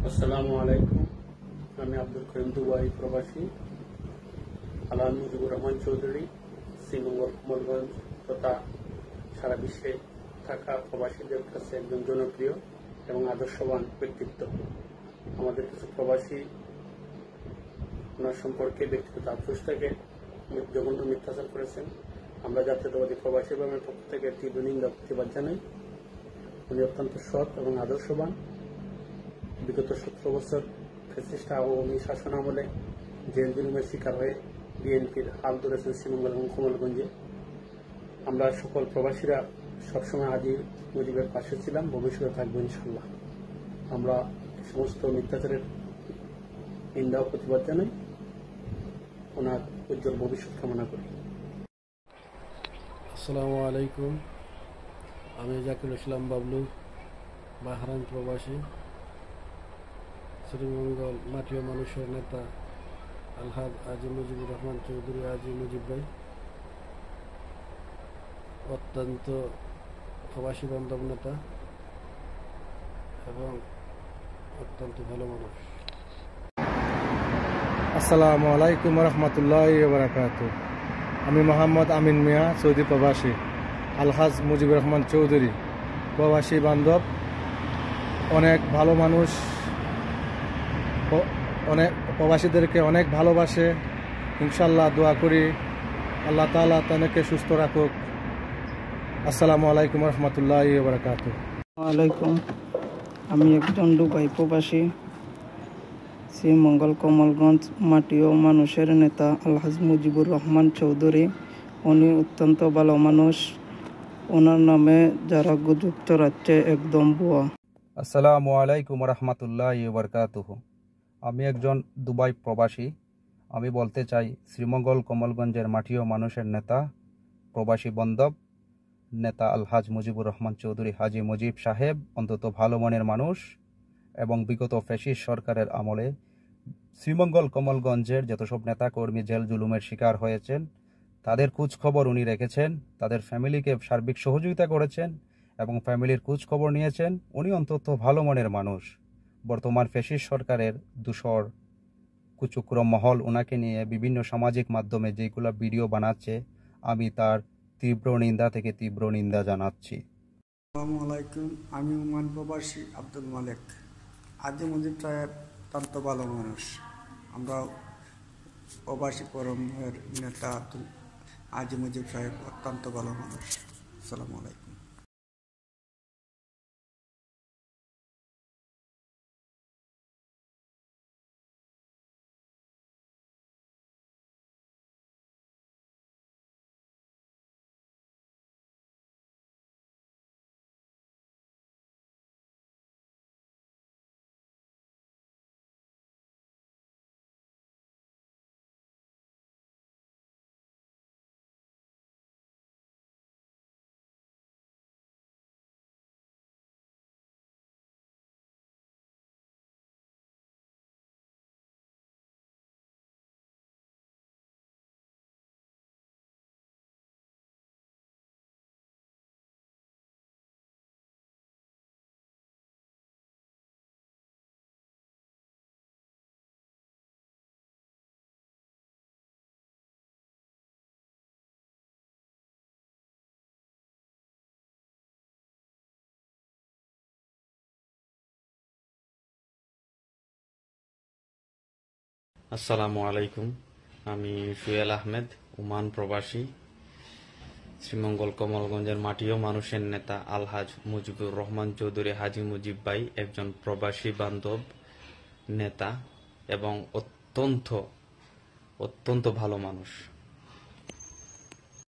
আসসালামু আলাইকুম। আমি আব্দুল করিম দুবাই প্রবাসী আলহাজ মুজিবুর রহমান চৌধুরী শ্রীমঙ্গল কমলগঞ্জ তথা সারা বিশ্বে থাকা প্রবাসীদের কাছে একজন জনপ্রিয় এবং আদর্শবান ব্যক্তিত্ব। আমাদের কিছু প্রবাসী ওনার সম্পর্কে ব্যক্তিগত আফসোস থেকে জঘন্য মিথ্যাচার করেছেন। আমরা জাতীয়তাবাদী প্রবাসী বামের পক্ষ থেকে তীব্র নিন্দা প্রতিবাদ জানাই। উনি অত্যন্ত সৎ এবং আদর্শবান। বিগত 17 বছর ফ্যাসিস্ট আওয়ামী শাসন আমলে জেল জুলুমের শিকার হয়ে বিএনপির হাল ধরেছেন শ্রীমঙ্গল এবং কমলগঞ্জে। আমরা সকল প্রবাসীরা সবসময় আজি মুজিবের পাশে ছিলাম, ভবিষ্যতে থাকবো ইনশাল্লাহ। আমরা সমস্ত মিথ্যাচারের নিন্দা ও প্রতিবাদ জানাই, ওনার উজ্জ্বল ভবিষ্যৎ কামনা করি। আসসালামু আলাইকুম। আমি জাকির ইসলাম বাবলু, বাহরাইন প্রবাসী, শ্রীমঙ্গল মাটিও মানুষের নেতা আলহাজ আজি মুজিবুর রহমান চৌধুরী আজি মুজিব ভাই অত্যন্ত প্রবাসী বান্ধব নেতা এবং অত্যন্ত ভালো মানুষ। আসসালামু আলাইকুম রহমতুল্লাহি ওয়া বারাকাতুহু। আমি মোহাম্মদ আমিন মিয়া, সৌদি প্রবাসী, আলহাজ মুজিবুর রহমান চৌধুরী প্রবাসী বান্ধব, অনেক ভালো মানুষ, অনেক প্রবাসীদেরকে অনেক ভালোবাসে। ইনশাল্লাহ দোয়া করি আল্লাহ তাআলা তাদেরকে সুস্থ রাখুক। আসসালামু আলাইকুম রহমতুল্লাহি ওয়া বারাকাতুহু। আলাইকুম। আমি একজন দুবাই প্রবাসী, শ্রীমঙ্গল কমলগঞ্জ মাটিও মানুষের নেতা আলহাজ মুজিবুর রহমান চৌধুরী। উনি অত্যন্ত ভালো মানুষ। ওনার নামে যারা গুজব চড়াচ্ছে একদম ভুয়া। আসসালামু আলাইকুম রহমতুল্লাহি ওয়া বারাকাতুহু। আমি একজন দুবাই প্রবাসী। আমি বলতে চাই শ্রীমঙ্গল কমলগঞ্জের মাটিও মানুষের নেতা, প্রবাসী বান্ধব নেতা আলহাজ মুজিবুর রহমান চৌধুরী হাজি মুজিব সাহেব অন্তত ভালো মনের মানুষ এবং বিগত ফ্যাসিস্ট সরকারের আমলে শ্রীমঙ্গল কমলগঞ্জের যত সব নেতাকর্মী জেল জুলুমের শিকার হয়েছেন তাদের খোঁজ খবর উনি রেখেছেন, তাদের ফ্যামিলিকে সার্বিক সহযোগিতা করেছেন এবং ফ্যামিলির খোঁজ খবর নিয়েছেন। উনি অন্তত ভালো মনের মানুষ। বর্তমান ফ্যাসিস্ট সরকারের দূষর কুচক্র মহল ওনাকে নিয়ে বিভিন্ন সামাজিক মাধ্যমে যেগুলো ভিডিও বানাচ্ছে, আমি তার তীব্র নিন্দা থেকে তীব্র নিন্দা জানাচ্ছি। আসসালামু আলাইকুম। আমি ওমান প্রবাসী আব্দুল মালিক। আজি মুজিব সাহেব অত্যন্ত ভালো মানুষ। আমরা প্রবাসী ফোরামের নেতা আজি মুজিব সাহেব অত্যন্ত ভালো মানুষ। আসসালামু আলাইকুম। আসসালামু আলাইকুম। আমি সুয়েল আহমেদ, ওমান প্রবাসী, শ্রীমঙ্গল কমলগঞ্জের মাটিও মানুষের নেতা আলহাজ মুজিবুর রহমান চৌধুরী হাজি মুজিব ভাই একজন প্রবাসী বান্ধব নেতা এবং অত্যন্ত ভালো মানুষ।